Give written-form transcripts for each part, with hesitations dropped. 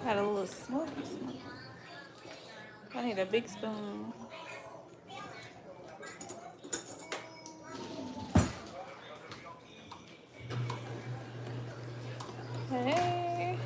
Got a little smoke. I need a big spoon. Hey.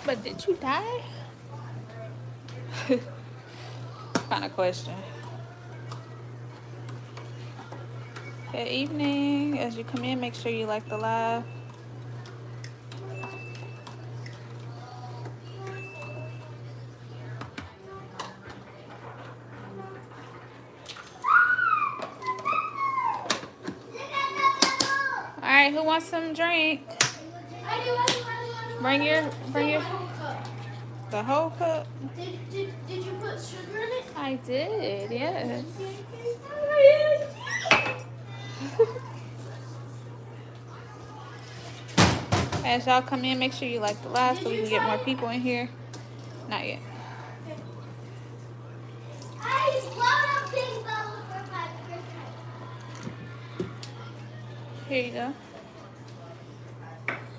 But did you die? Kind of question. Good evening. As you come in, make sure you like the live. All right, who wants some drink? Bring your the whole cup. Did you put sugar in it? I did, yes. As y'all come in, make sure you like the live so we can get more people in here. Not yet. I love Pink Bubble for my Christmas. Here you go.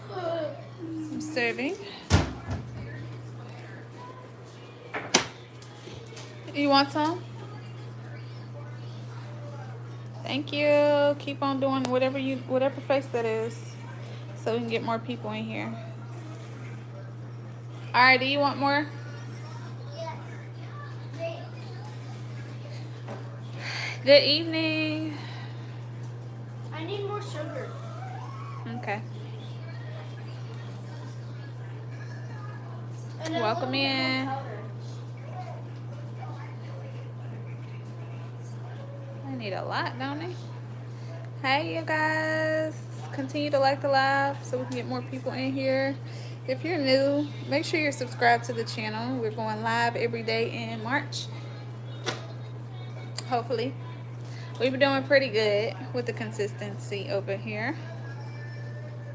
I'm serving. You want some? Thank you. Keep on doing whatever face that is, so we can get more people in here. All right. Do you want more? Yes. Good evening. I need more sugar. Okay. And I Welcome want in. more powder. I need a lot, don't I? Hey, you guys. Continue to like the live so we can get more people in here. If you're new, make sure you're subscribed to the channel. We're going live every day in March. Hopefully. We've been doing pretty good with the consistency over here.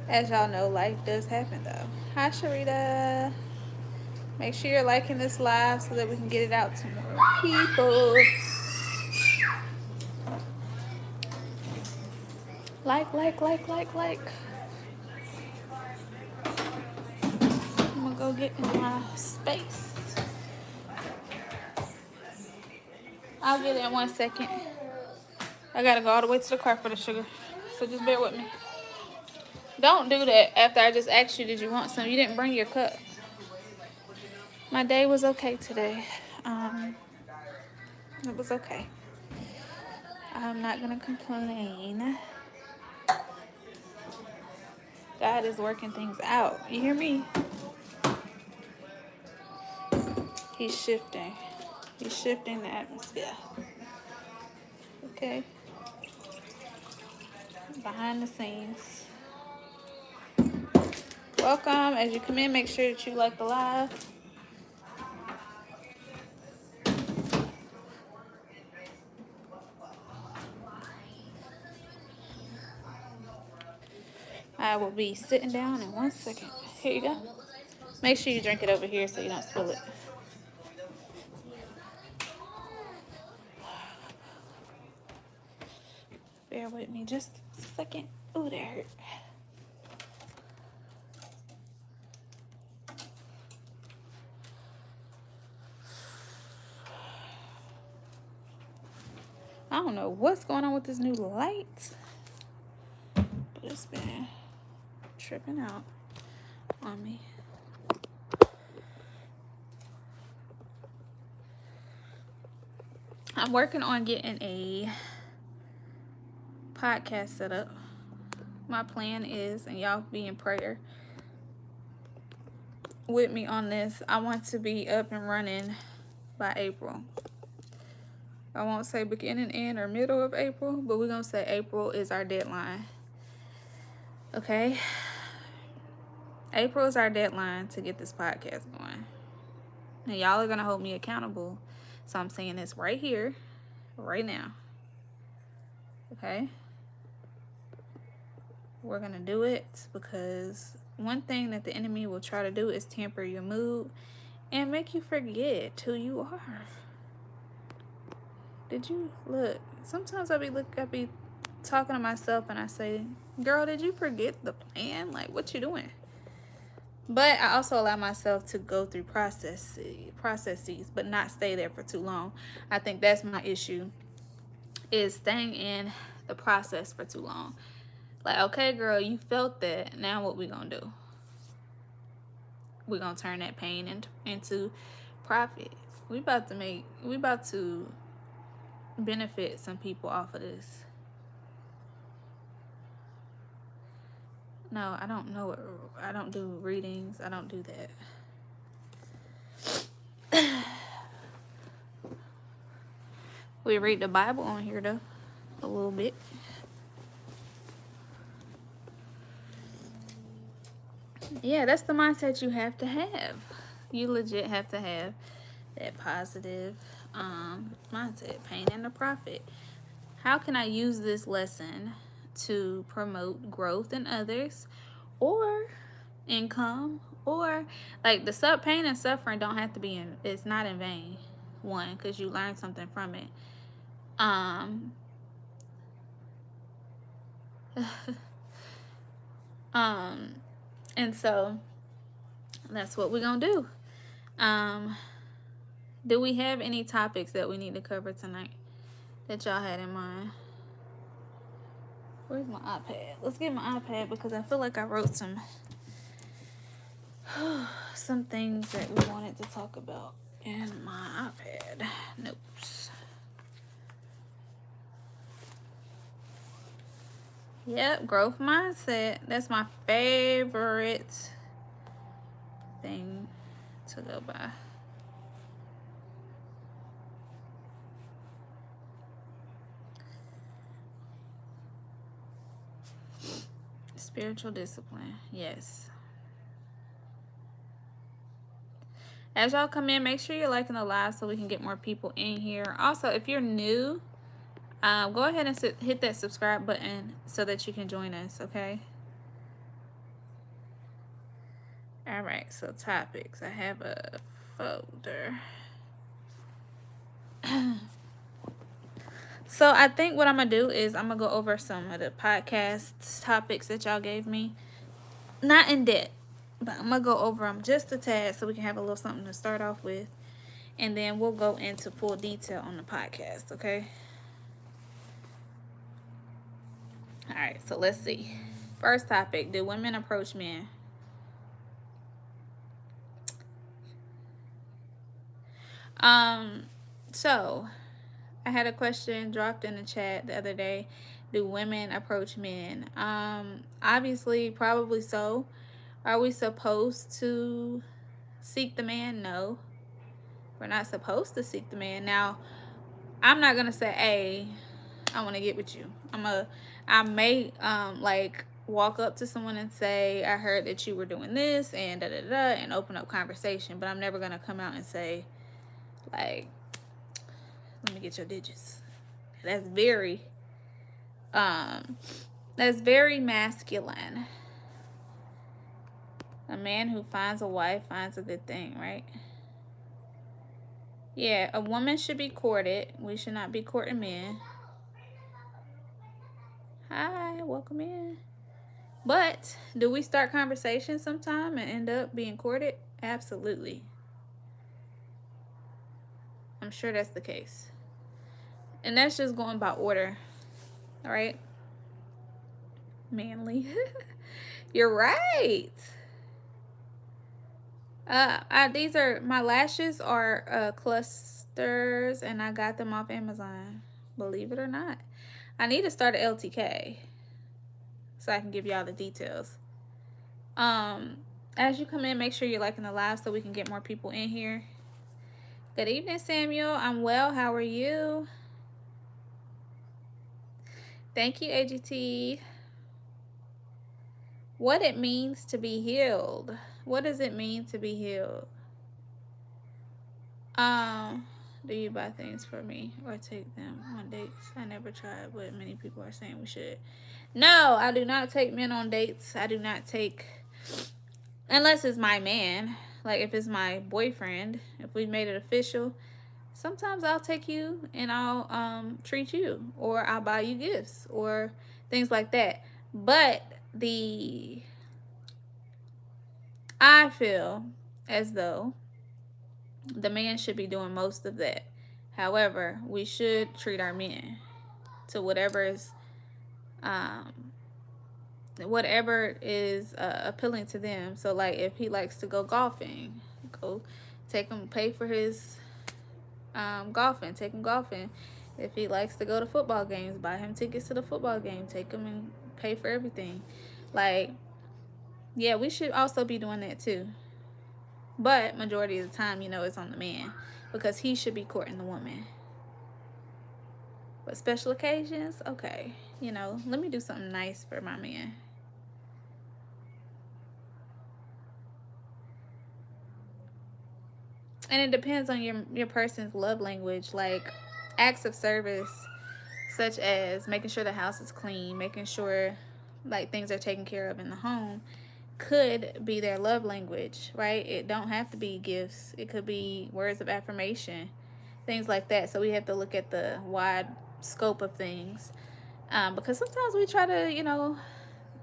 As y'all know, life does happen though. Hi, Sharita. Make sure you're liking this live so that we can get it out to more people. Like. I'm gonna go get in my space. I'll get it in 1 second. I gotta go all the way to the car for the sugar. So just bear with me. Don't do that after I just asked you, did you want some? You didn't bring your cup. My day was okay today. It was okay. I'm not gonna complain. God is working things out. You hear me? He's shifting. He's shifting the atmosphere. Okay. Behind the scenes. Welcome. As you come in, make sure that you like the live. I will be sitting down in 1 second. Here you go. Make sure you drink it over here so you don't spill it. Bear with me just a second. Ooh, that hurt. I don't know what's going on with this new light, but it's been tripping out on me. I'm working on getting a podcast set up. My plan is, and y'all be in prayer with me on this, I want to be up and running by April. I won't say beginning, end, or middle of April, but we're going to say April is our deadline. Okay? April is our deadline to get this podcast going. And y'all are going to hold me accountable. So I'm saying this right here, right now. Okay? We're going to do it because one thing that the enemy will try to do is tamper your mood and make you forget who you are. Did you look? Sometimes I be talking to myself and I say, girl, did you forget the plan? Like, what you doing? But I also allow myself to go through processes, but not stay there for too long. I think that's my issue, is staying in the process for too long. Like, okay, girl, you felt that. Now what we gonna do? We're gonna turn that pain into profit. We about to benefit some people off of this. No, I don't know. I don't do readings. I don't do that. We read the Bible on here, though, a little bit. Yeah, that's the mindset you have to have. You legit have to have that positive mindset, pain and a profit. How can I use this lesson to promote growth in others or income, or like the pain and suffering don't have to be it's not in vain. One, because you learn something from it. And so that's what we're gonna do. Do we have any topics that we need to cover tonight that y'all had in mind? Where's my iPad? Let's get my iPad because I feel like I wrote some things that we wanted to talk about in my iPad notes. Yep, growth mindset. That's my favorite thing to go by. Spiritual discipline. Yes. As y'all come in, make sure you're liking the live so we can get more people in here. Also, if you're new, go ahead and hit that subscribe button so that you can join us, okay? All right, so topics. I have a folder. So I think what I'm going to do is I'm going to go over some of the podcast topics that y'all gave me. Not in depth, but I'm going to go over them just a tad so we can have a little something to start off with. And then we'll go into full detail on the podcast, okay? All right, so let's see. First topic, do women approach men? So I had a question dropped in the chat the other day. Do women approach men? Obviously, probably so. Are we supposed to seek the man? No. We're not supposed to seek the man. Now, I'm not gonna say, hey, I want to get with you. I may like walk up to someone and say, I heard that you were doing this and and open up conversation, but I'm never gonna come out and say, like, let me get your digits. That's very masculine. A man who finds a wife finds a good thing, right? Yeah, a woman should be courted. We should not be courting men. Hi, welcome in. But do we start conversations sometime and end up being courted? Absolutely. I'm sure that's the case. And that's just going by order. All right? Manly. You're right. These are my lashes are clusters, and I got them off Amazon. Believe it or not. I need to start an LTK so I can give y'all the details. As you come in, make sure you're liking the live so we can get more people in here. Good evening, Samuel. I'm well. How are you? Thank you, AGT. What it means to be healed. What does it mean to be healed? Do you buy things for me or take them on dates? I never tried, but many people are saying we should. No, I do not take men on dates. I do not take, unless it's my man. Like if it's my boyfriend, if we made it official, sometimes I'll take you and I'll treat you, or I'll buy you gifts or things like that. But I feel as though the man should be doing most of that. However, we should treat our men to um, whatever is appealing to them. So, like, if he likes to go golfing, go take him, pay for his golfing, take him golfing. If he likes to go to football games, buy him tickets to the football game, take him and pay for everything. Like, yeah, we should also be doing that too. But majority of the time, it's on the man because he should be courting the woman. But special occasions, okay, let me do something nice for my man. And it depends on your person's love language. Like acts of service, such as making sure the house is clean, making sure like things are taken care of in the home, could be their love language, right? It don't have to be gifts. It could be words of affirmation, things like that. So we have to look at the wide scope of things, because sometimes we try to,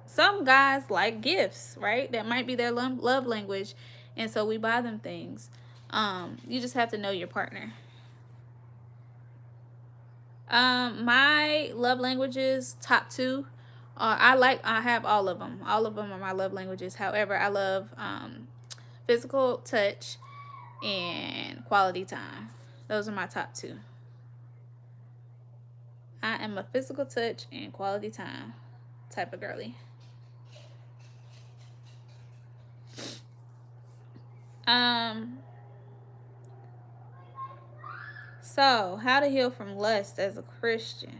some guys like gifts, right? That might be their love language, and so we buy them things. You just have to know your partner. My love languages, top 2. I have all of them. All of them are my love languages. However, I love physical touch and quality time. Those are my top 2. I am a physical touch and quality time type of girly. So, how to heal from lust as a Christian?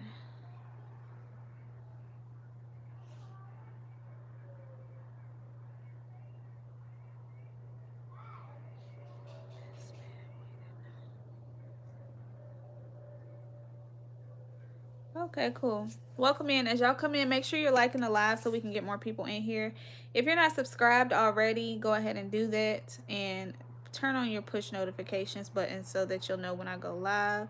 Okay, cool. Welcome in. As y'all come in, make sure you're liking the live so we can get more people in here. If you're not subscribed already, go ahead and do that and turn on your push notifications button so that you'll know when I go live.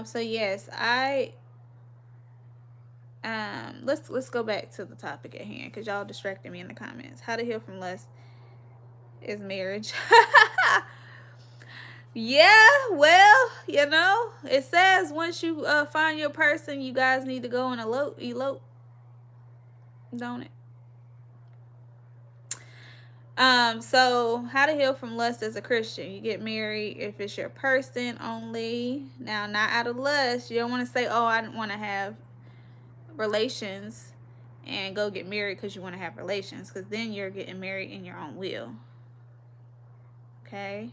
So yes, let's go back to the topic at hand because y'all distracted me in the comments. How to heal from lust is marriage. Yeah, well, it says once you find your person, you guys need to go and elope, don't it? So how to heal from lust as a Christian? You get married if it's your person only. Now, not out of lust. You don't want to say, "Oh, I don't want to have relations," and go get married because you want to have relations, because then you're getting married in your own will. Okay.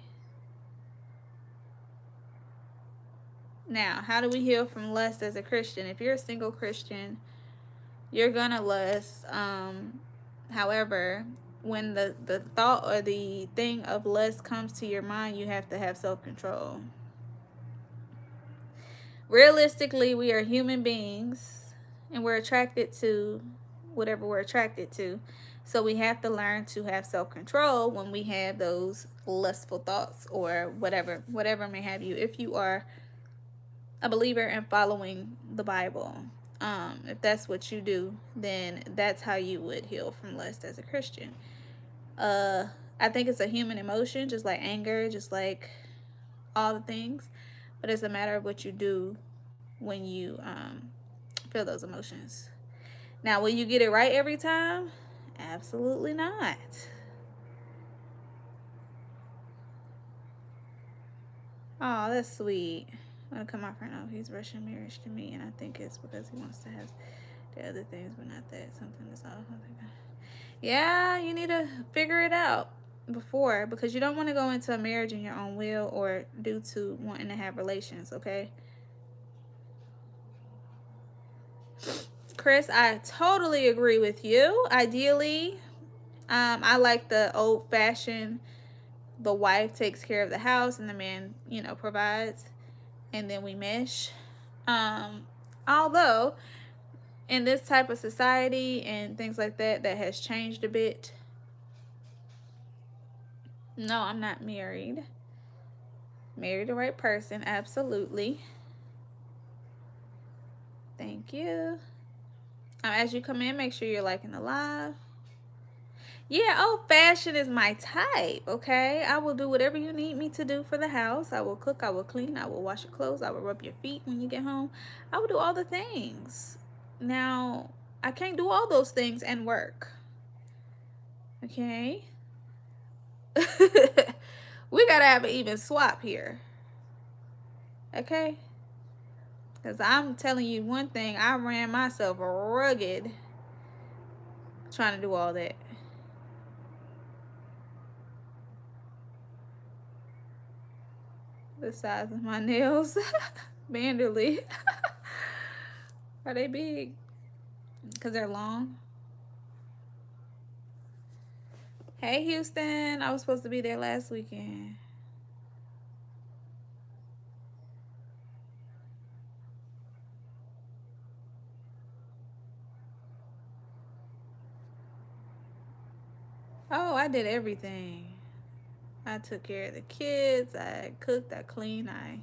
Now, how do we heal from lust as a Christian? If you're a single Christian, you're gonna lust. However, when the thought or the thing of lust comes to your mind, you have to have self-control. Realistically, we are human beings and we're attracted to whatever we're attracted to. So we have to learn to have self-control when we have those lustful thoughts or whatever may have you. If you are a believer and following the Bible, if that's what you do, then that's how you would heal from lust as a Christian. I think it's a human emotion, just like anger, just like all the things, but it's a matter of what you do when you feel those emotions. Now, will you get it right every time? Absolutely not. Oh, that's sweet. I'm gonna cut my friend off. He's rushing marriage to me, and I think it's because he wants to have the other things, but not that. Something is off. Yeah, you need to figure it out before, because you don't want to go into a marriage in your own will or due to wanting to have relations, okay? Chris, I totally agree with you. Ideally, I like the old fashioned, the wife takes care of the house and the man, provides, and then we mesh. Although in this type of society and things like that, that has changed a bit. No, I'm not married. Marry the right person, absolutely. Thank you. As you come in, make sure you're liking the live. Yeah, old fashioned is my type, okay? I will do whatever you need me to do for the house. I will cook, I will clean, I will wash your clothes, I will rub your feet when you get home. I will do all the things. Now, I can't do all those things and work. Okay? We gotta have an even swap here. Okay? Because I'm telling you one thing, I ran myself rugged trying to do all that. The size of my nails. Banderly. Are they big? Because they're long. Hey, Houston. I was supposed to be there last weekend. Oh, I did everything. I took care of the kids. I cooked. I cleaned. I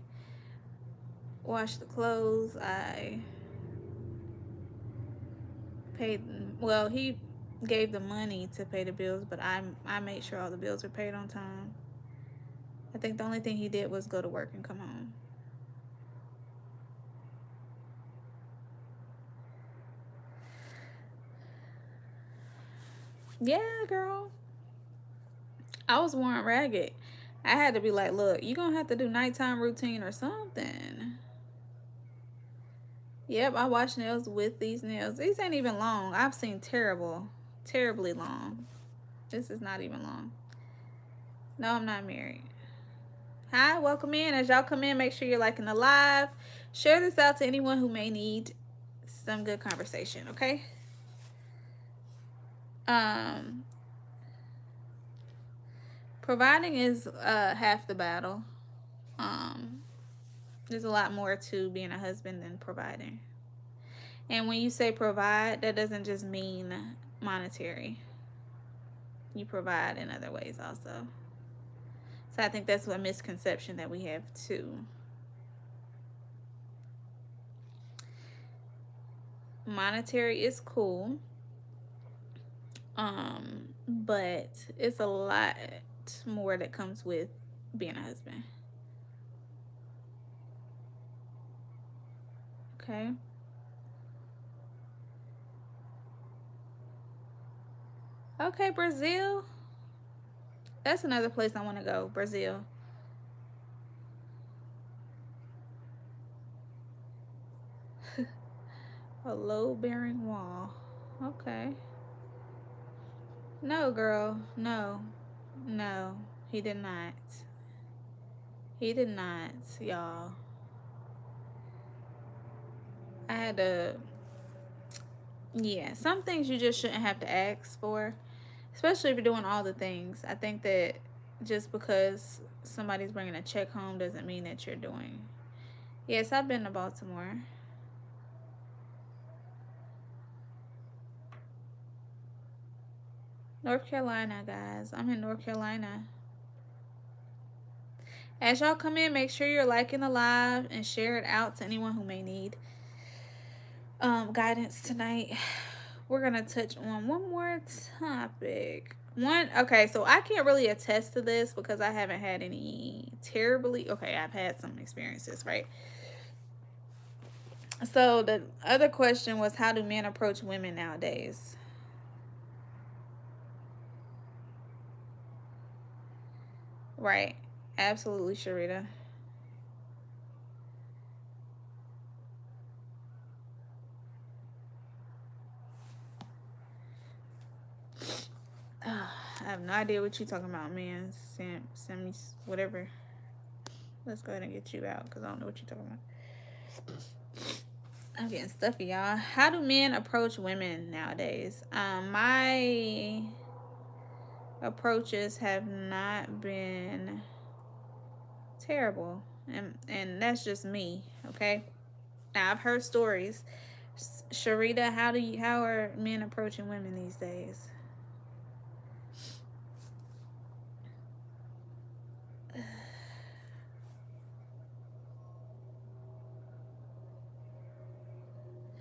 washed the clothes. I paid. Well, he gave the money to pay the bills, but I made sure all the bills were paid on time. I think the only thing he did was go to work and come home. Yeah, girl. I was worn ragged. I had to be like, look, you're going to have to do nighttime routine or something. Yep, I wash nails with these nails. These ain't even long. I've seen terribly long. This is not even long. No, I'm not married. Hi, welcome in. As y'all come in, make sure you're liking the live. Share this out to anyone who may need some good conversation, okay? Providing is half the battle. There's a lot more to being a husband than providing. And when you say provide, that doesn't just mean monetary. You provide in other ways also. So I think that's a misconception that we have too. Monetary is cool. But it's a lot more that comes with being a husband. Okay. Okay, Brazil. That's another place I want to go. Brazil. A load-bearing wall. Okay. No, girl. No. No. He did not. He did not, y'all. I had to... Yeah, some things you just shouldn't have to ask for. Especially if you're doing all the things. I think that just because somebody's bringing a check home doesn't mean that you're doing. Yes, I've been to Baltimore. North Carolina, guys. I'm in North Carolina. As y'all come in, make sure you're liking the live and share it out to anyone who may need guidance tonight. We're going to touch on one more topic. Okay, so I can't really attest to this because I haven't had any okay, I've had some experiences, right? So the other question was, how do men approach women nowadays? Right. Absolutely, Sharita. I have no idea what you're talking about, man. Send me whatever. Let's go ahead and get you out because I don't know what you're talking about. I'm getting stuffy, y'all. How do men approach women nowadays? My approaches have not been terrible. And that's just me, okay? Now, I've heard stories. Sharita, how are men approaching women these days?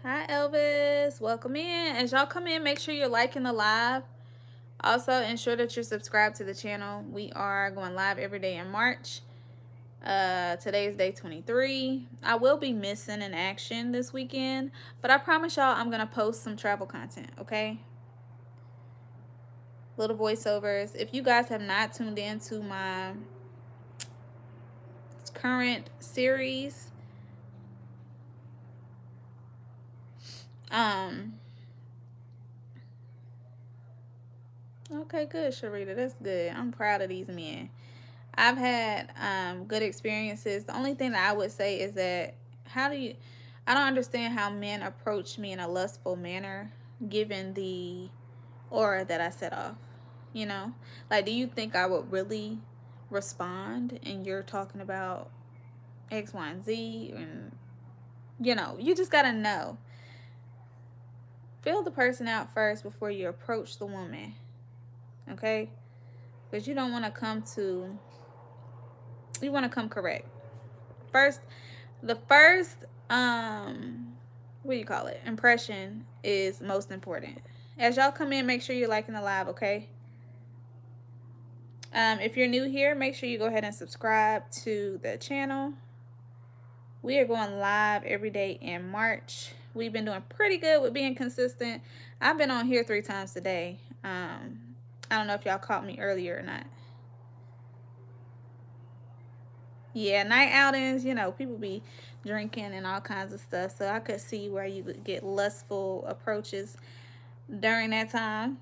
Hi, Elvis. Welcome in. As y'all come in, make sure you're liking the live. Also, ensure that you're subscribed to the channel. We are going live every day in March. Today's day 23. I will be missing an action this weekend, but I promise y'all I'm gonna post some travel content, okay? Little voiceovers. If you guys have not tuned in to my current series, okay, good, Sharita. That's good. I'm proud of these men. I've had good experiences. The only thing that I would say is that I don't understand how men approach me in a lustful manner given the aura that I set off. You know? Like, do you think I would really respond and you're talking about X, Y, and Z? And, you know, you just gotta know. Feel the person out first before you approach the woman. Okay? Because you don't want to you want to come correct. The first what do you call it, impression is most important. As y'all come in, make sure you're liking the live, okay? If you're new here, make sure you go ahead and subscribe to the channel. We are going live every day in March. We've been doing pretty good with being consistent. I've been on here 3 times a day. I don't know if y'all caught me earlier or not. Yeah, night outings, you know, people be drinking and all kinds of stuff. So I could see where you would get lustful approaches during that time.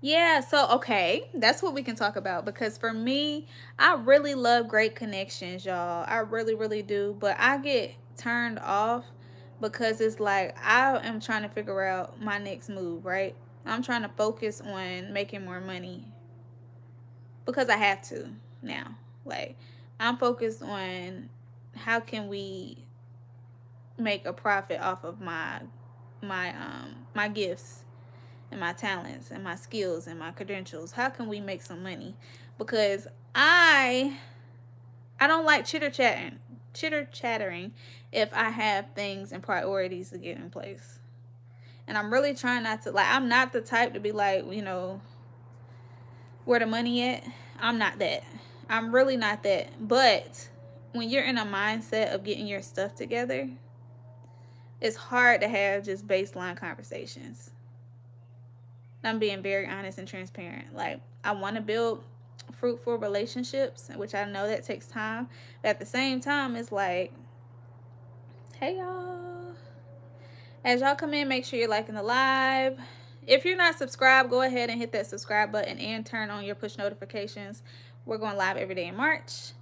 Yeah, so okay, that's what we can talk about, because for me, I really love great connections, y'all. I really, really do. But I get turned off because it's like I am trying to figure out my next move, right? I'm trying to focus on making more money because I have to now. Like, I'm focused on how can we make a profit off of my gifts and my talents and my skills and my credentials. How can we make some money? Because I don't like chitter chattering if I have things and priorities to get in place. And I'm really trying not to, like, I'm not the type to be like, you know, where the money at? I'm not that. I'm really not that. But when you're in a mindset of getting your stuff together, it's hard to have just baseline conversations. I'm being very honest and transparent. Like, I want to build fruitful relationships, which I know that takes time. But at the same time, it's like, hey, y'all. As y'all come in, make sure you're liking the live. If you're not subscribed, go ahead and hit that subscribe button and turn on your push notifications. We're going live every day in March.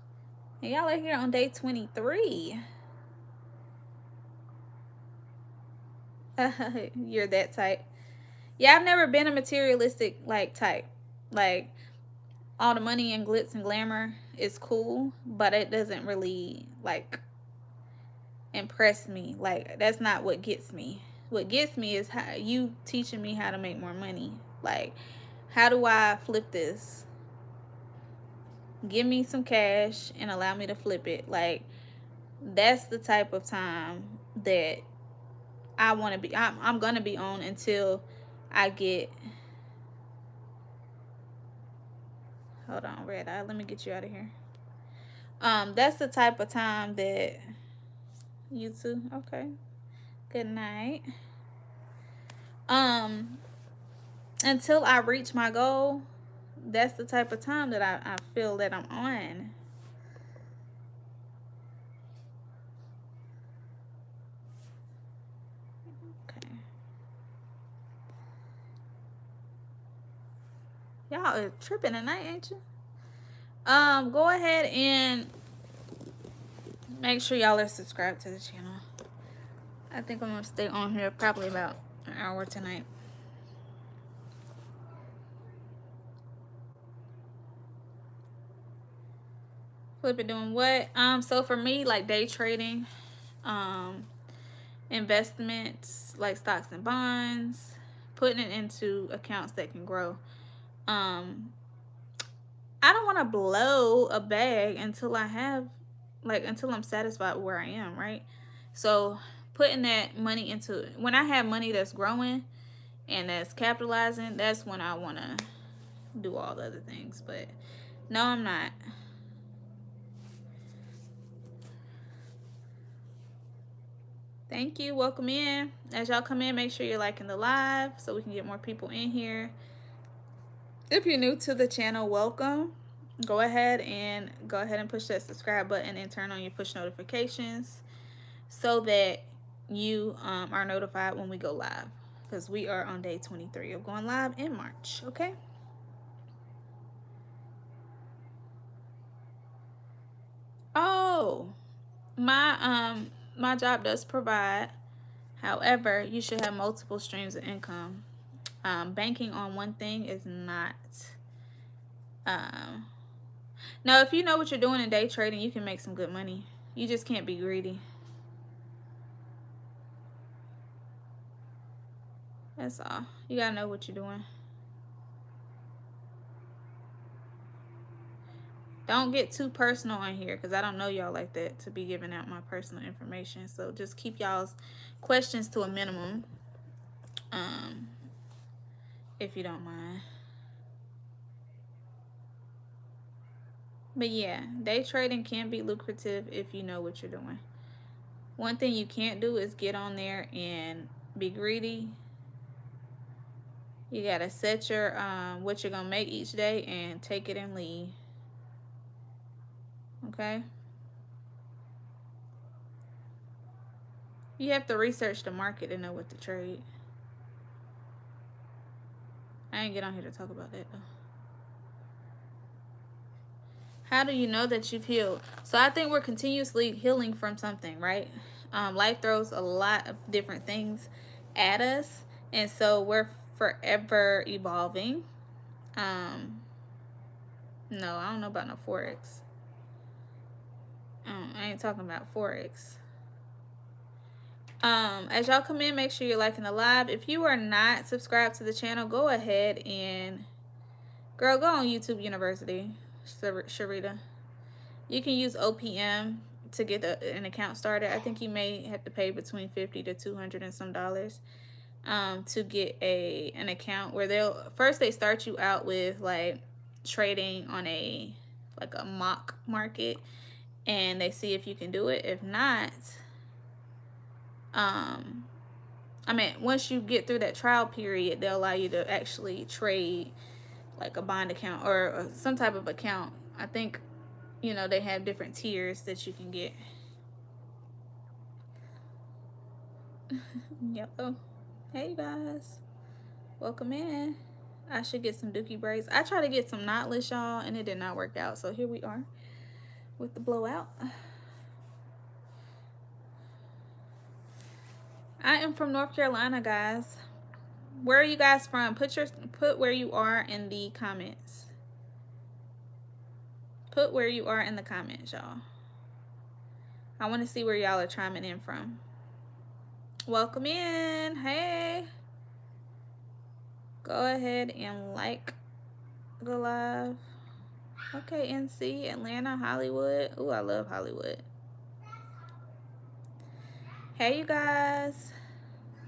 And y'all are here on day 23. You're that type. Yeah, I've never been a materialistic like type. Like, all the money and glitz and glamour is cool, but it doesn't really like impress me. Like, that's not what gets me. What gets me is how you teaching me how to make more money. Like, how do I flip this? Give me some cash and allow me to flip it. Like, that's the type of time that I want to be. I'm gonna be on until I get. Hold on, Red Eye. Let me get you out of here. That's the type of time that you too. Okay. Good night. Until I reach my goal, that's the type of time that I feel that I'm on. Okay. Y'all are tripping tonight, ain't you? Go ahead and make sure y'all are subscribed to the channel. I think I'm gonna stay on here probably about an hour tonight. Flip it doing what? So for me, like day trading, investments like stocks and bonds, putting it into accounts that can grow. I don't want to blow a bag until I have, like, until I'm satisfied with where I am, right? So putting that money into, when I have money that's growing and that's capitalizing, that's when I want to do all the other things. But no, I'm not. Thank you. Welcome in. As y'all come in, make sure you're liking the live so we can get more people in here. If you're new to the channel, welcome. Go ahead and push that subscribe button and turn on your push notifications so that you are notified when we go live, because we are on day 23 of going live in March. Okay. Oh, my job does provide. However, you should have multiple streams of income. Banking on one thing is not. No, if you know what you're doing in day trading, you can make some good money. You just can't be greedy. That's all. You gotta know what you're doing. Don't get too personal in here, because I don't know y'all like that to be giving out my personal information. So just keep y'all's questions to a minimum, if you don't mind. But yeah, day trading can be lucrative if you know what you're doing. One thing you can't do is get on there and be greedy. You gotta set your what you're gonna make each day and take it and leave. Okay. You have to research the market to know what to trade. I ain't get on here to talk about that though. How do you know that you've healed? So I think we're continuously healing from something, right? Life throws a lot of different things at us, and so we're forever evolving. No, I don't know about no Forex. I ain't talking about Forex. As y'all come in, make sure you're liking the live. If you are not subscribed to the channel, go ahead and, girl, go on YouTube University, Sharita. You can use OPM to get an account started. I think you may have to pay between $50 to $200 and some dollars to get an account where they start you out with like trading on a mock market, and they see if you can do it. If not, I mean, once you get through that trial period, they'll allow you to actually trade like a bond account or some type of account. I think, you know, they have different tiers that you can get. Yellow. Hey, you guys. Welcome in. I should get some dookie braids. I tried to get some knotless, y'all, and it did not work out. So here we are with the blowout. I am from North Carolina, guys. Where are you guys from? Put where you are in the comments. Put where you are in the comments, y'all. I want to see where y'all are chiming in from. Welcome in. Hey. Go ahead and like the live. Okay, NC, Atlanta, Hollywood. Ooh, I love Hollywood. Hey, you guys.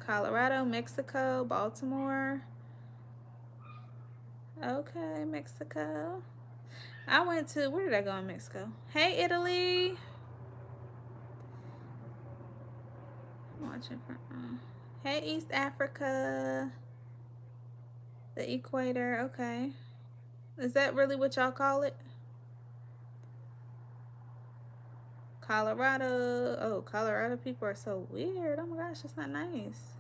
Colorado, Mexico, Baltimore. Okay, Mexico. I went to, where did I go in Mexico? Hey, Italy. I'm watching from, hey, East Africa. The equator, okay. Is that really what y'all call it? Colorado. Oh, Colorado people are so weird. Oh my gosh, that's not nice.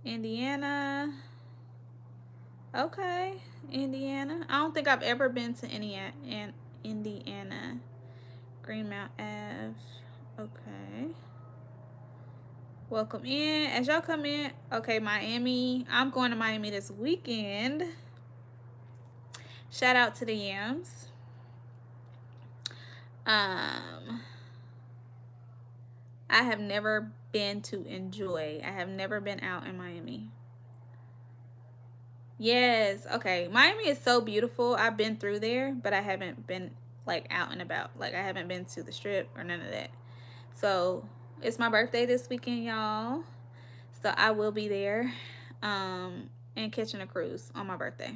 Indiana. Okay, Indiana. I don't think I've ever been to Indiana. Greenmount Ave. Okay. Welcome in. As y'all come in, okay, Miami. I'm going to Miami this weekend. Shout out to the Yams. I have never been to Enjoy. I have never been out in Miami. Yes, okay. Miami is so beautiful. I've been through there, but I haven't been like out and about. Like I haven't been to the Strip or none of that. So it's my birthday this weekend, y'all. So I will be there and catching a cruise on my birthday.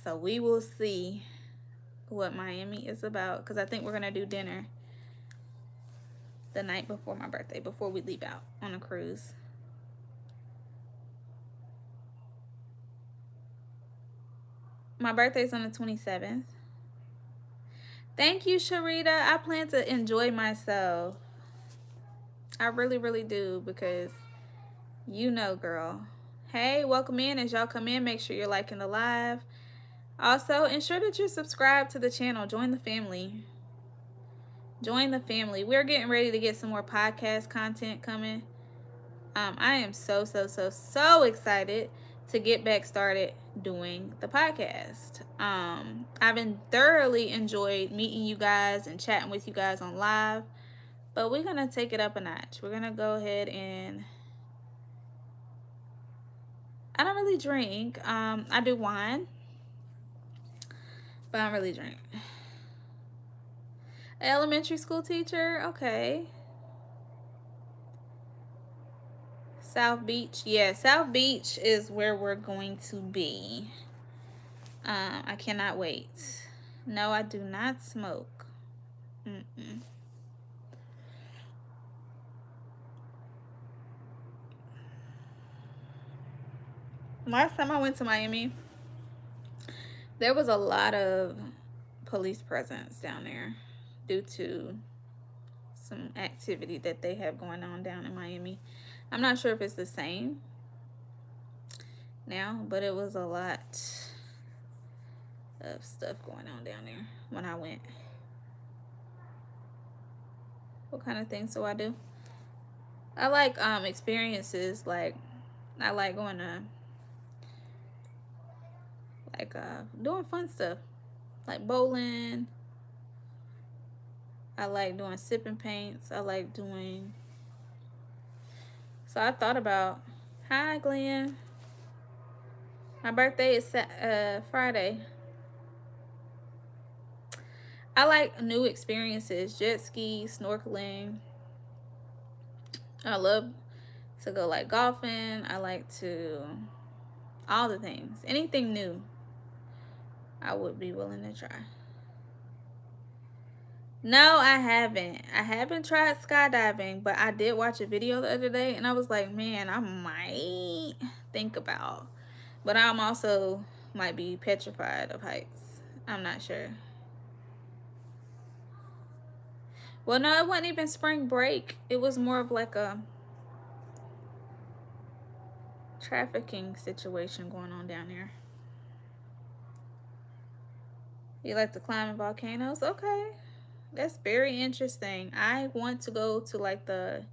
So we will see what Miami is about, because I think we're going to do dinner the night before my birthday, before we leave out on a cruise. My birthday's on the 27th. Thank you, Sharita. I plan to enjoy myself. I really, really do, because you know, girl. Hey, welcome in. As y'all come in, make sure you're liking the live. Also, ensure that you're subscribed to the channel. Join the family. Join the family. We're getting ready to get some more podcast content coming. I am so excited to get back started doing the podcast. I've been thoroughly enjoyed meeting you guys and chatting with you guys on live, but we're gonna take it up a notch. We're gonna go ahead and I don't really drink. I do wine, but I don't really drink. Elementary school teacher, okay. South Beach, yeah, South Beach is where we're going to be. I cannot wait. No, I do not smoke. Last time I went to Miami, there was a lot of police presence down there due to some activity that they have going on down in Miami. I'm not sure if it's the same now, but it was a lot of stuff going on down there when I went. What kind of things do I do? I like experiences. Like I like going to doing fun stuff like bowling. I like doing sipping paints. I like doing. So I thought about, hi Glenn, my birthday is Friday. I like new experiences, jet ski, snorkeling. I love to go like golfing. I like to, all the things, anything new I would be willing to try. No, I haven't. I haven't tried skydiving, but I did watch a video the other day and I was like, man, I might think about. But I'm also might be petrified of heights. I'm not sure. Well, no, it wasn't even spring break. It was more of like a trafficking situation going on down there. You like to climb in volcanoes? Okay. That's very interesting. I want to go to like the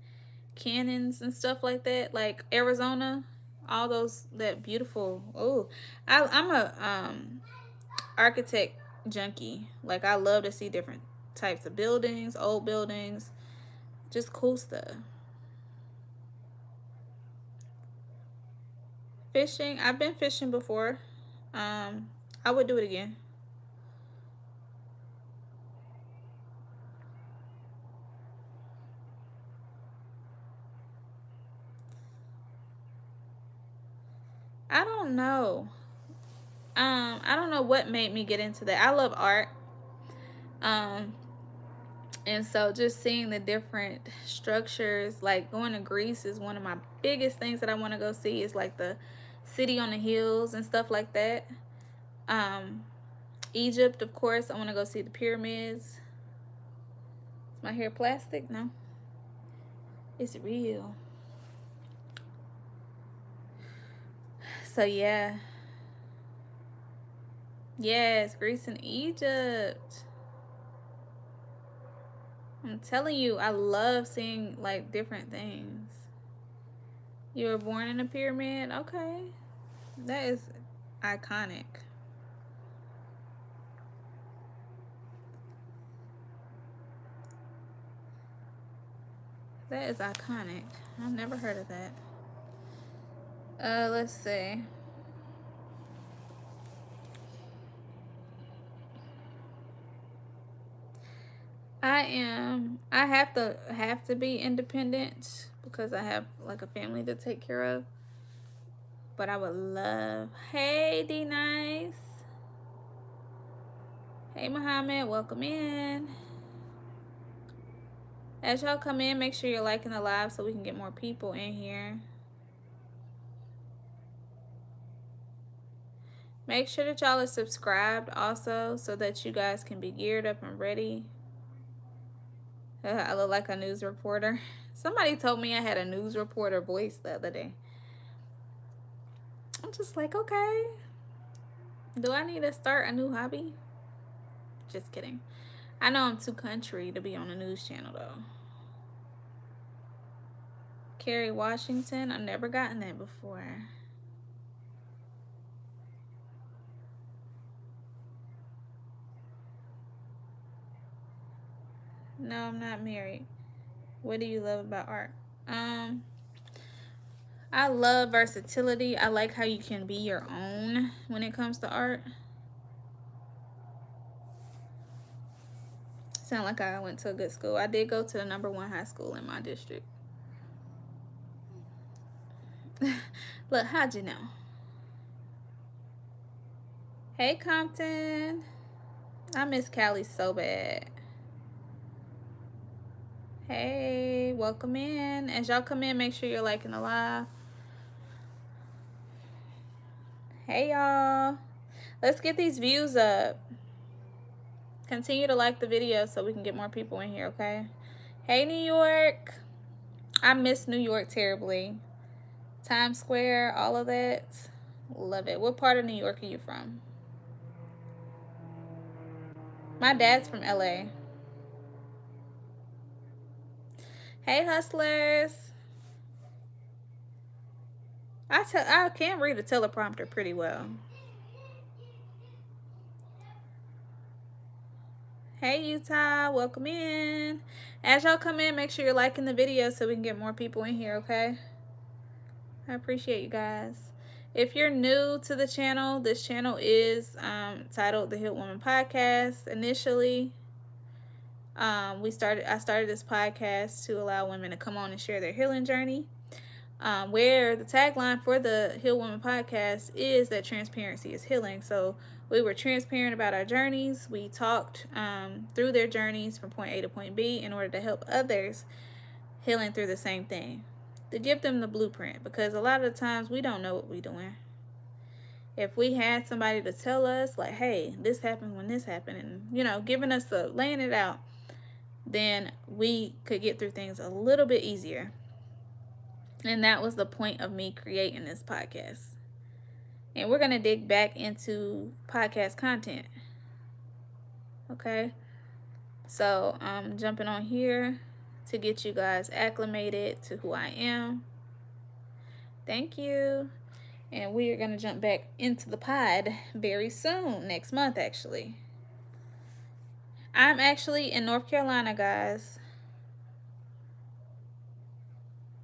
canyons and stuff like that, like Arizona, all those, that beautiful. Oh, I'm a architect junkie. Like I love to see different types of buildings, old buildings, just cool stuff. Fishing, I've been fishing before. I would do it again. I don't know. I don't know what made me get into that. I love art. And so just seeing the different structures, like going to Greece is one of my biggest things that I want to go see, is like the city on the hills and stuff like that. Egypt, of course, I want to go see the pyramids. Is my hair plastic? No. It's real. So yeah. Yes, Greece and Egypt. I'm telling you, I love seeing like different things. You were born in a pyramid? Okay. That is iconic. That is iconic. I've never heard of that. Let's see. I have to be independent because I have like a family to take care of. But I would love. Hey, D Nice. Hey, Muhammad, welcome in. As y'all come in, make sure you're liking the live so we can get more people in here. Make sure that y'all are subscribed also so that you guys can be geared up and ready. I look like a news reporter. Somebody told me I had a news reporter voice the other day. I'm just like, okay. Do I need to start a new hobby? Just kidding. I know I'm too country to be on a news channel though. Kerry Washington, I've never gotten that before. No, I'm not married. What do you love about art? I love versatility. I like how you can be your own when it comes to art. Sound like I went to a good school. I did go to the #1 high school in my district. Look, how'd you know? Hey, Compton. I miss Cali so bad. Hey, welcome in. As y'all come in, make sure you're liking the live. Hey, y'all. Let's get these views up. Continue to like the video so we can get more people in here, okay? Hey, New York. I miss New York terribly. Times Square, all of that. Love it. What part of New York are you from? My dad's from LA. Hey, hustlers. I can read a teleprompter pretty well. Hey, Utah. Welcome in. As y'all come in, make sure you're liking the video so we can get more people in here, okay? I appreciate you guys. If you're new to the channel, this channel is titled The Healed Woman Podcast. Initially, I started this podcast to allow women to come on and share their healing journey. Where the tagline for the Healed Woman Podcast is that transparency is healing. So we were transparent about our journeys. We talked through their journeys from point A to point B in order to help others healing through the same thing. To give them the blueprint, because a lot of the times we don't know what we're doing. If we had somebody to tell us like, hey, this happened when this happened, and you know, giving us the laying it out, then we could get through things a little bit easier. And that was the point of me creating this podcast. And we're going to dig back into podcast content. Okay. So I'm jumping on here to get you guys acclimated to who I am. Thank you. And we are going to jump back into the pod very soon, next month actually. I'm actually in North Carolina, guys.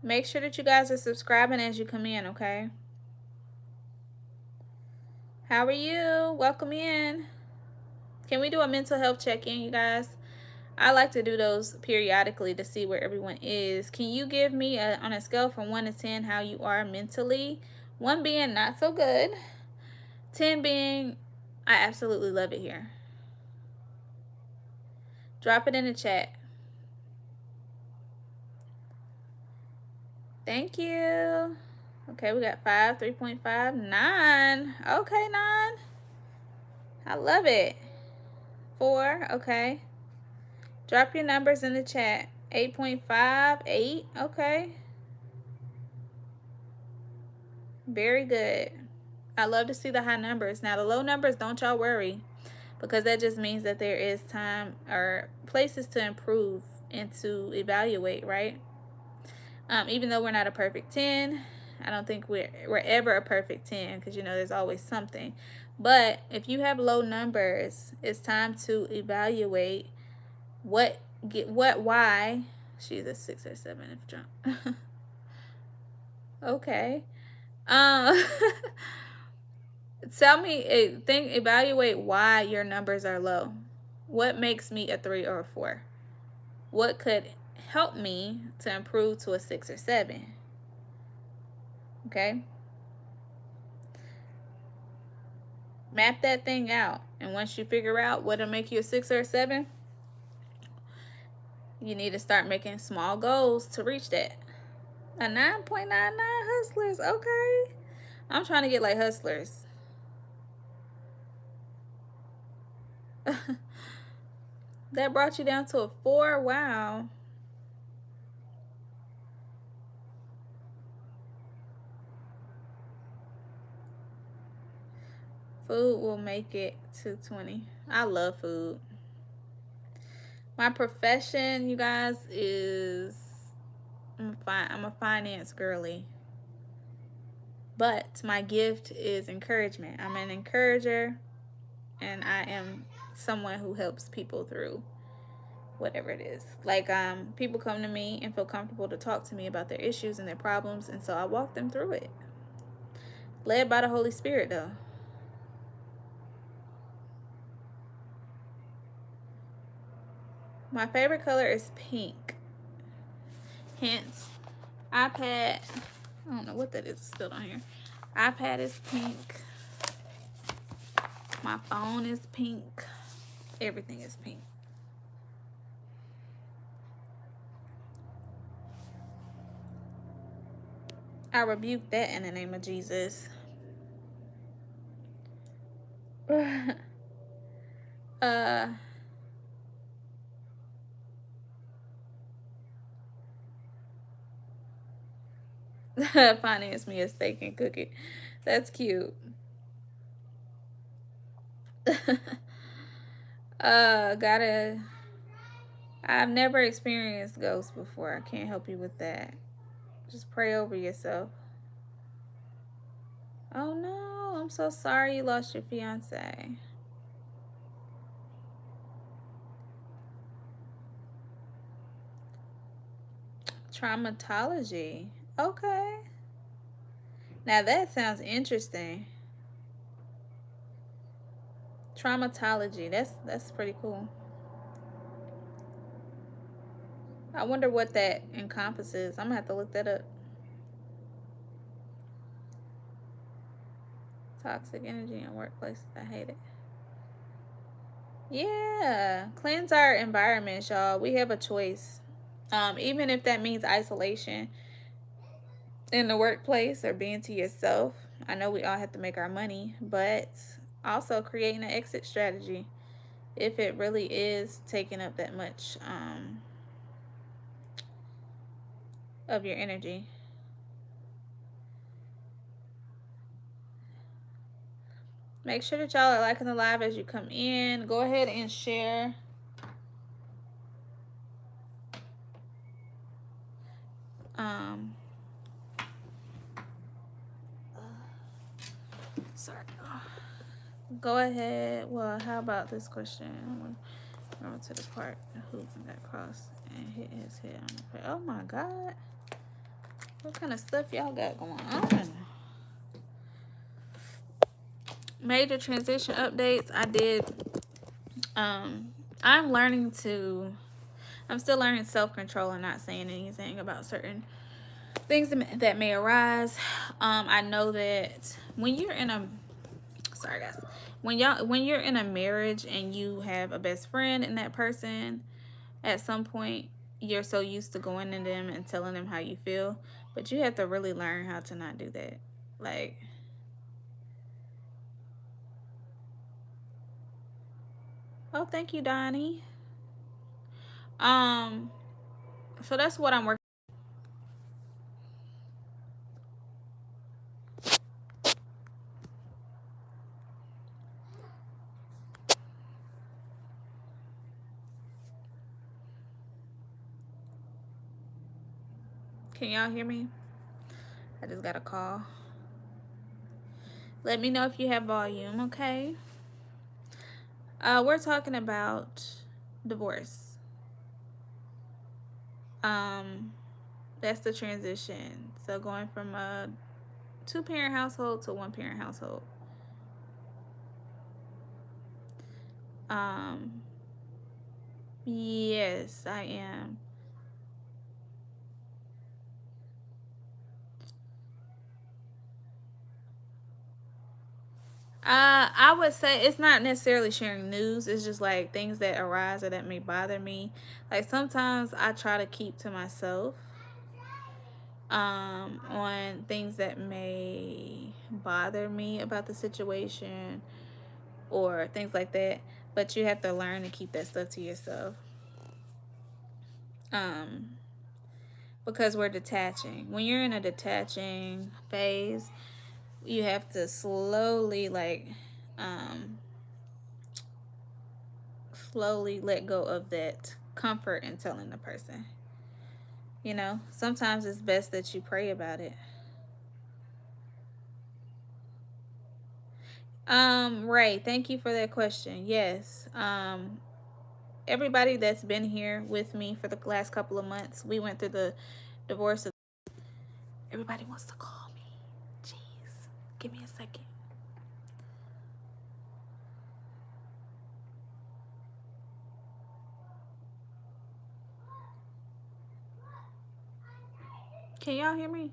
Make sure that you guys are subscribing as you come in, okay? How are you? Welcome in. Can we do a mental health check-in, you guys? I like to do those periodically to see where everyone is. Can you give me, on a scale from 1 to 10, how you are mentally? 1 being not so good. 10 being, I absolutely love it here. Drop it in the chat. Thank you. Okay, we got 5, 3.5, 9. Okay, 9. I love it. 4, okay. Drop your numbers in the chat. 8.5, 8, okay. Very good. I love to see the high numbers. Now, the low numbers, don't y'all worry, because that just means that there is time or places to improve and to evaluate, right? Even though we're not a perfect 10, I don't think we're ever a perfect 10, because you know there's always something. But if you have low numbers, it's time to evaluate why. She's a 6 or 7 if drunk. Okay. Um evaluate why your numbers are low. What makes me a 3 or a 4? What could help me to improve to a 6 or 7? Okay? Map that thing out. And once you figure out what'll make you a 6 or a 7, you need to start making small goals to reach that. A 9.99 hustlers. Okay. I'm trying to get like hustlers. That brought you down to a 4. Wow. Food will make it to 20. I love food. My profession, you guys, is I'm a finance girly. But my gift is encouragement. I'm an encourager, and I am someone who helps people through whatever it is. Like people come to me and feel comfortable to talk to me about their issues and their problems, and so I walk them through it. Led by the Holy Spirit, though. My favorite color is pink. Hence, iPad. I don't know what that is. It's still on here. iPad is pink. My phone is pink. Everything is pink. I rebuke that in the name of Jesus. Finance me a steak and cook it. That's cute. I've never experienced ghosts before. I can't help you with that. Just pray over yourself. Oh no, I'm so sorry you lost your fiance. Traumatology. Okay. Now that sounds interesting. Traumatology. That's pretty cool. I wonder what that encompasses. I'm gonna have to look that up. Toxic energy in workplaces. I hate it. Yeah. Cleanse our environment, y'all. We have a choice. Even if that means isolation in the workplace or being to yourself. I know we all have to make our money, but also creating an exit strategy if it really is taking up that much of your energy. Make sure that y'all are liking the live as you come in. Go ahead and share. Sorry. Go ahead. Well, how about this question? I'm going to the part. The hoop got crossed and hit his head on the plate. Oh my God. What kind of stuff y'all got going on? Major transition updates. I did. I'm still learning self-control and not saying anything about certain things that may arise. I know that when you're in a, sorry guys, when you're in a marriage and you have a best friend and that person, at some point you're so used to going to them and telling them how you feel, but you have to really learn how to not do that. Like, oh, thank you, Donnie. So that's what I'm working. Can y'all hear me? I just got a call. Let me know if you have volume, okay? We're talking about divorce. That's the transition. So going from a 2-parent household to 1-parent household. Yes, I am. I would say it's not necessarily sharing news. It's just like things that arise or that may bother me. Like sometimes I try to keep to myself on things that may bother me about the situation or things like that. But you have to learn to keep that stuff to yourself. Because we're detaching. When you're in a detaching phase, you have to slowly slowly let go of that comfort in telling the person. You know, sometimes it's best that you pray about it. Right. Thank you for that question. Yes. Everybody that's been here with me for the last couple of months, we went through the divorce. Everybody wants to call me. Jeez. Give me a second. Can y'all hear me?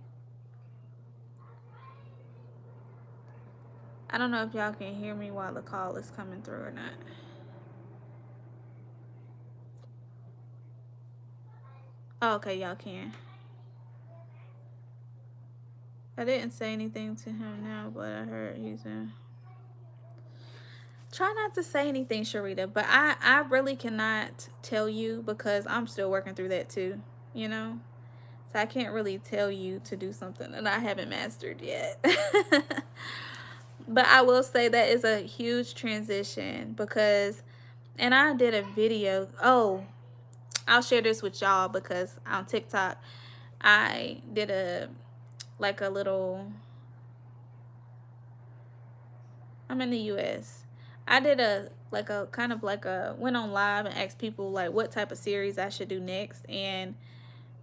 I don't know if y'all can hear me while the call is coming through or not. Oh, okay, y'all can. I didn't say anything to him now, but I heard he's in. Try not to say anything, Sharita, but I really cannot tell you because I'm still working through that too, you know? So I can't really tell you to do something that I haven't mastered yet. But I will say that is a huge transition because, and I did a video. Oh, I'll share this with y'all because on TikTok, I did a little, I'm in the US. I did a kind of went on live and asked people like what type of series I should do next, and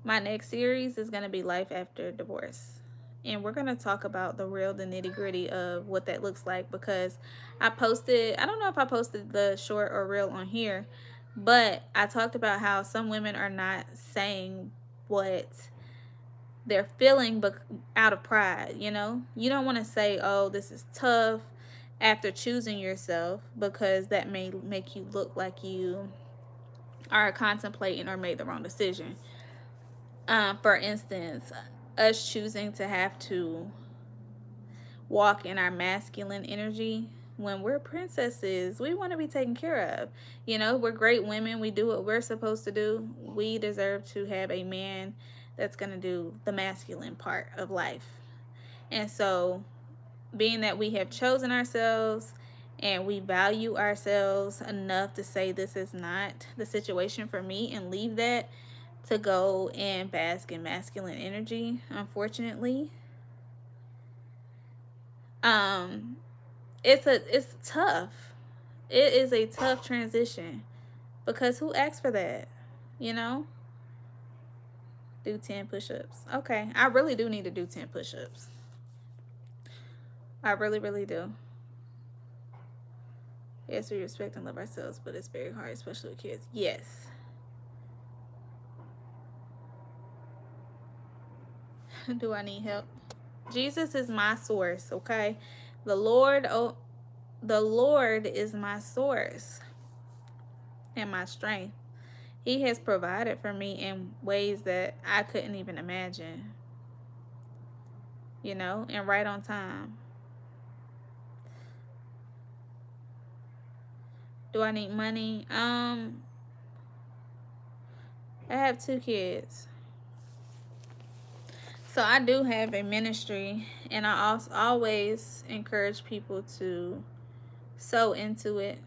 my next series is going to be life after divorce. And we're going to talk about the nitty-gritty of what that looks like because I don't know if I posted the short or reel on here, but I talked about how some women are not saying what they're feeling but out of pride, you know? You don't want to say, "Oh, this is tough," after choosing yourself because that may make you look like you are contemplating or made the wrong decision. For instance, us choosing to have to walk in our masculine energy when we're princesses, we want to be taken care of. You know, we're great women. We do what we're supposed to do. We deserve to have a man that's going to do the masculine part of life. And so, being that we have chosen ourselves and we value ourselves enough to say this is not the situation for me and leave that to go and bask in masculine energy, unfortunately, it's tough. It is a tough transition because who asked for that, you know? Do 10 push-ups. Okay, I really do need to do 10 push-ups. I really, really do. Yes, we respect and love ourselves, but it's very hard, especially with kids. Yes. Do I need help? Jesus is my source, okay? The Lord is my source and my strength. He has provided for me in ways that I couldn't even imagine. You know, and right on time. Do I need money? I have 2 kids. So I do have a ministry, and I also always encourage people to sow into it.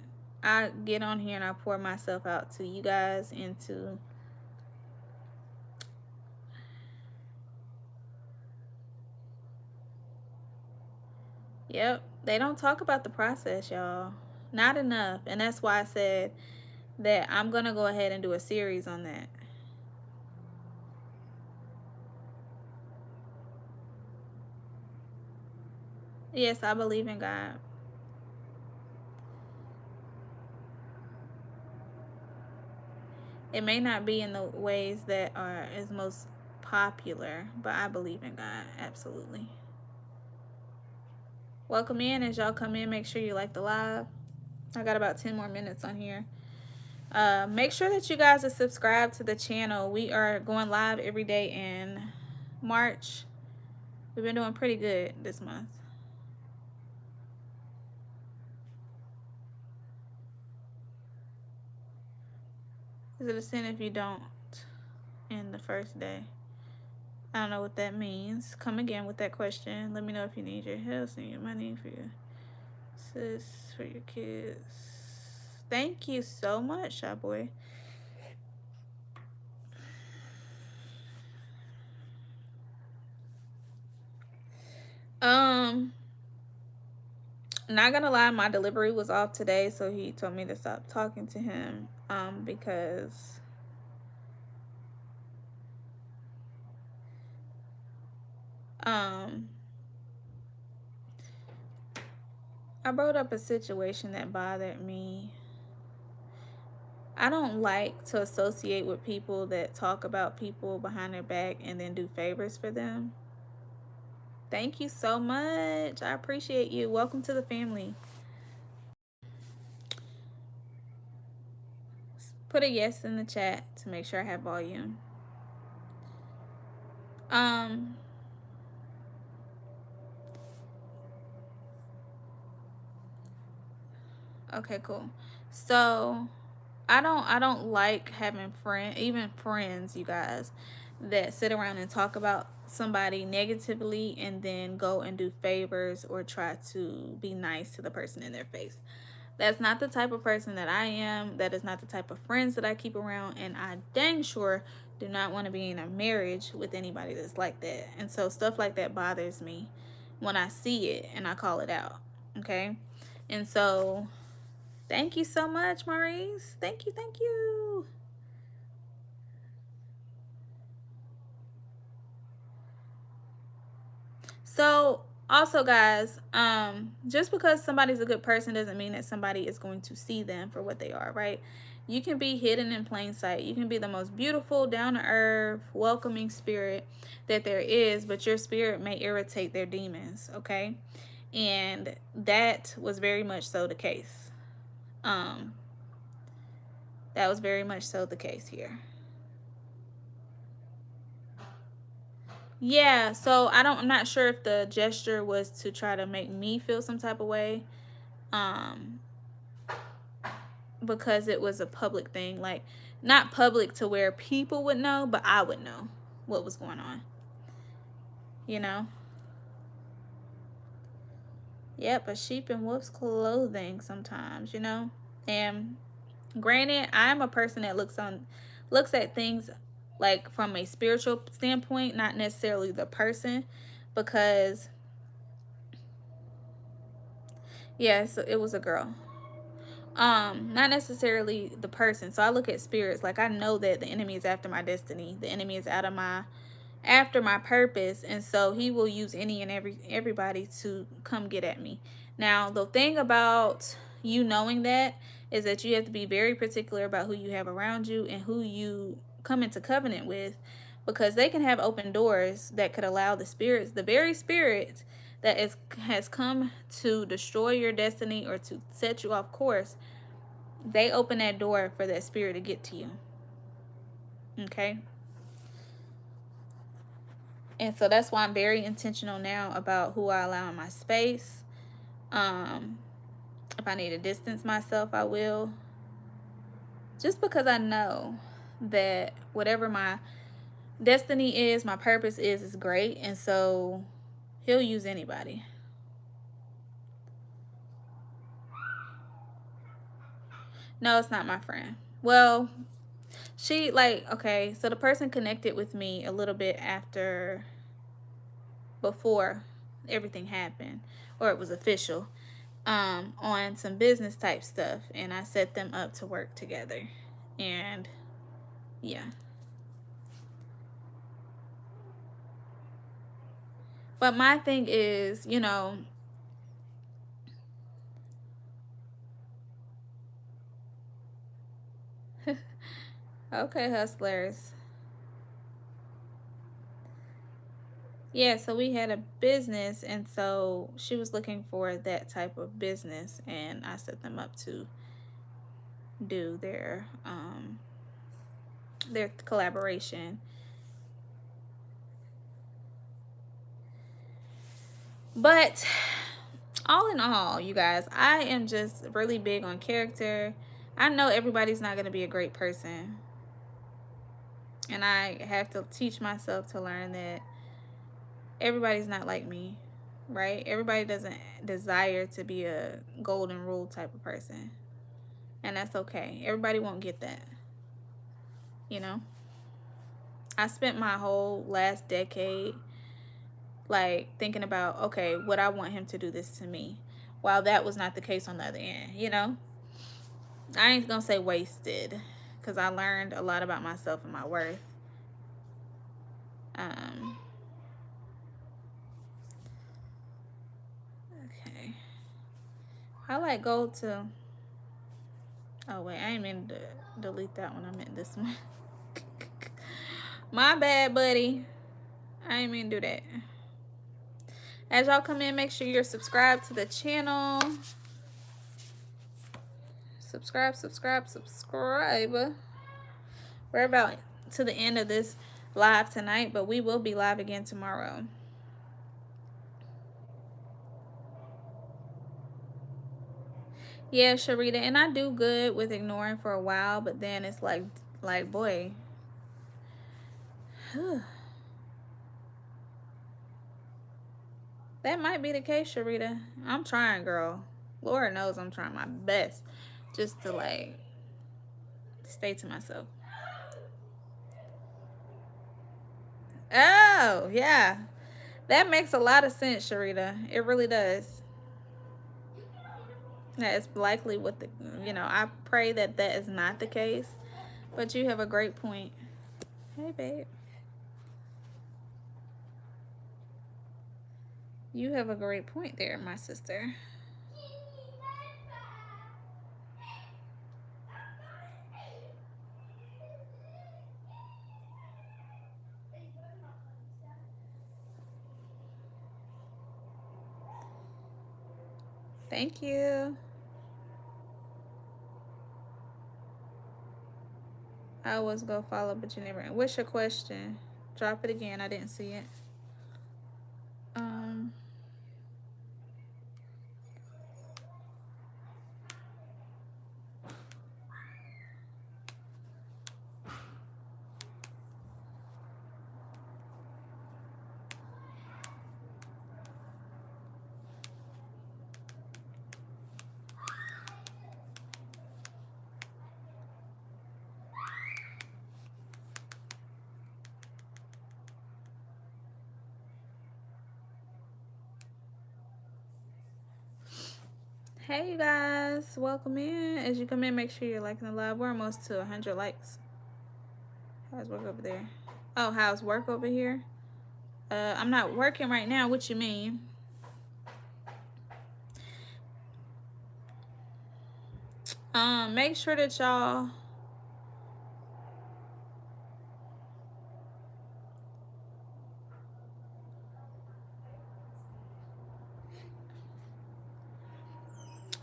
I get on here and I pour myself out to you guys and to Yep. They don't talk about the process, y'all. Not enough. And that's why I said that I'm going to go ahead and do a series on that. Yes, I believe in God. It may not be in the ways that are as most popular, but I believe in God. Absolutely. Welcome in. As y'all come in, make sure you like the live. I got about 10 more minutes on here. Make sure that you guys are subscribed to the channel. We are going live every day in March. We've been doing pretty good this month. Is it a sin if you don't in the first day? I don't know what that means. Come again with that question. Let me know if you need your help, send your money for your sis, for your kids. Thank you so much, Shy Boy. Not gonna lie, my delivery was off today, so he told me to stop talking to him because I brought up a situation that bothered me. I don't like to associate with people that talk about people behind their back and then do favors for them. Thank you so much. I appreciate you. Welcome to the family. Put a yes in the chat to make sure I have volume. Okay, cool. So I don't like having even friends, you guys, that sit around and talk about somebody negatively and then go and do favors or try to be nice to the person in their face. That's not the type of person that I am. That is not the type of friends that I keep around, and I dang sure do not want to be in a marriage with anybody that's like that. And so stuff like that bothers me when I see it and I call it out. Okay? And so thank you so much, Maurice. Thank you, thank you. So also, guys, just because somebody's a good person doesn't mean that somebody is going to see them for what they are, right? You can be hidden in plain sight. You can be the most beautiful, down-to-earth, welcoming spirit that there is, but your spirit may irritate their demons, okay? And that was very much so the case. That was very much so the case here. Yeah, so I'm not sure if the gesture was to try to make me feel some type of way. Because it was a public thing, like not public to where people would know, but I would know what was going on, you know. Yep, a sheep in wolf's clothing sometimes, you know. And granted, I'm a person that looks at things like from a spiritual standpoint, not necessarily the person, because yes, it was a girl. Not necessarily the person. So I look at spirits like I know that the enemy is after my destiny. The enemy is after my purpose, and so he will use any and everybody to come get at me. Now, the thing about you knowing that is that you have to be very particular about who you have around you and who you come into covenant with, because they can have open doors that could allow the very spirit that has come to destroy your destiny or to set you off course. They open that door for that spirit to get to you. Okay? And so that's why I'm very intentional now about who I allow in my space. If I need to distance myself, I will. Just because I know that whatever my destiny is, my purpose is great. And so he'll use anybody. No, it's not my friend. Well, she okay, so the person connected with me a little bit before everything happened. or it was official, on some business type stuff, and I set them up to work together. And yeah. But my thing is, you know, okay, hustlers. Yeah, so we had a business, and so she was looking for that type of business, and I set them up to do their collaboration. But all in all, you guys, I am just really big on character. I know everybody's not going to be a great person, and I have to teach myself to learn that everybody's not like me, right? Everybody doesn't desire to be a golden rule type of person, and that's okay. Everybody won't get that, you know? I spent my whole last decade like thinking about, okay, would I want him to do this to me? While that was not the case on the other end, you know? I ain't gonna say wasted, because I learned a lot about myself and my worth. Okay. I like go to, oh wait, I ain't meant to delete that one. I meant this one. My bad, buddy. I ain't mean to do that. As y'all come in, make sure you're subscribed to the channel. Subscribe. We're about to the end of this live tonight, but we will be live again tomorrow. Yeah, Sharita, and I do good with ignoring for a while, but then it's like boy. That might be the case, Sharita. I'm trying, girl. Lord knows I'm trying my best just to like stay to myself. Oh, yeah. That makes a lot of sense, Sharita. It really does. That is likely what the, you know, I pray that that is not the case. But you have a great point. Hey, babe. You have a great point there, my sister. Thank you. I was go follow, but you never. What's your question? Drop it again. I didn't see it. Hey, you guys. Welcome in. As you come in, make sure you're liking the live. We're almost to 100 likes. How's work over there? Oh, how's work over here? I'm not working right now. What you mean? Make sure that y'all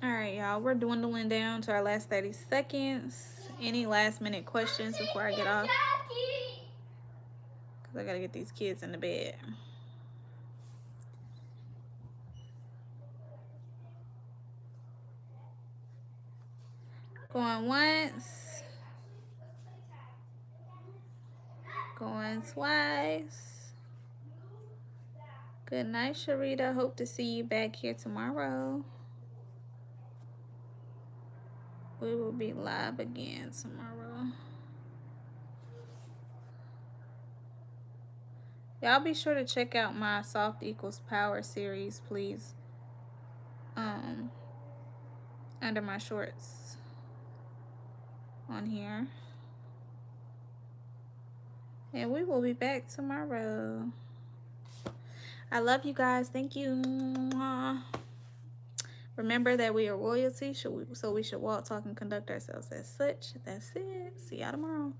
all right, y'all. We're dwindling down to our last 30 seconds. Any last minute questions before I get off? Because I got to get these kids in the bed. Going once. Going twice. Good night, Sharita. Hope to see you back here tomorrow. We will be live again tomorrow. Y'all be sure to check out my Soft Equals Power series, please. under my shorts on here. And we will be back tomorrow. I love you guys. Thank you. Remember that we are royalty, so we should walk, talk, and conduct ourselves as such. That's it. See y'all tomorrow.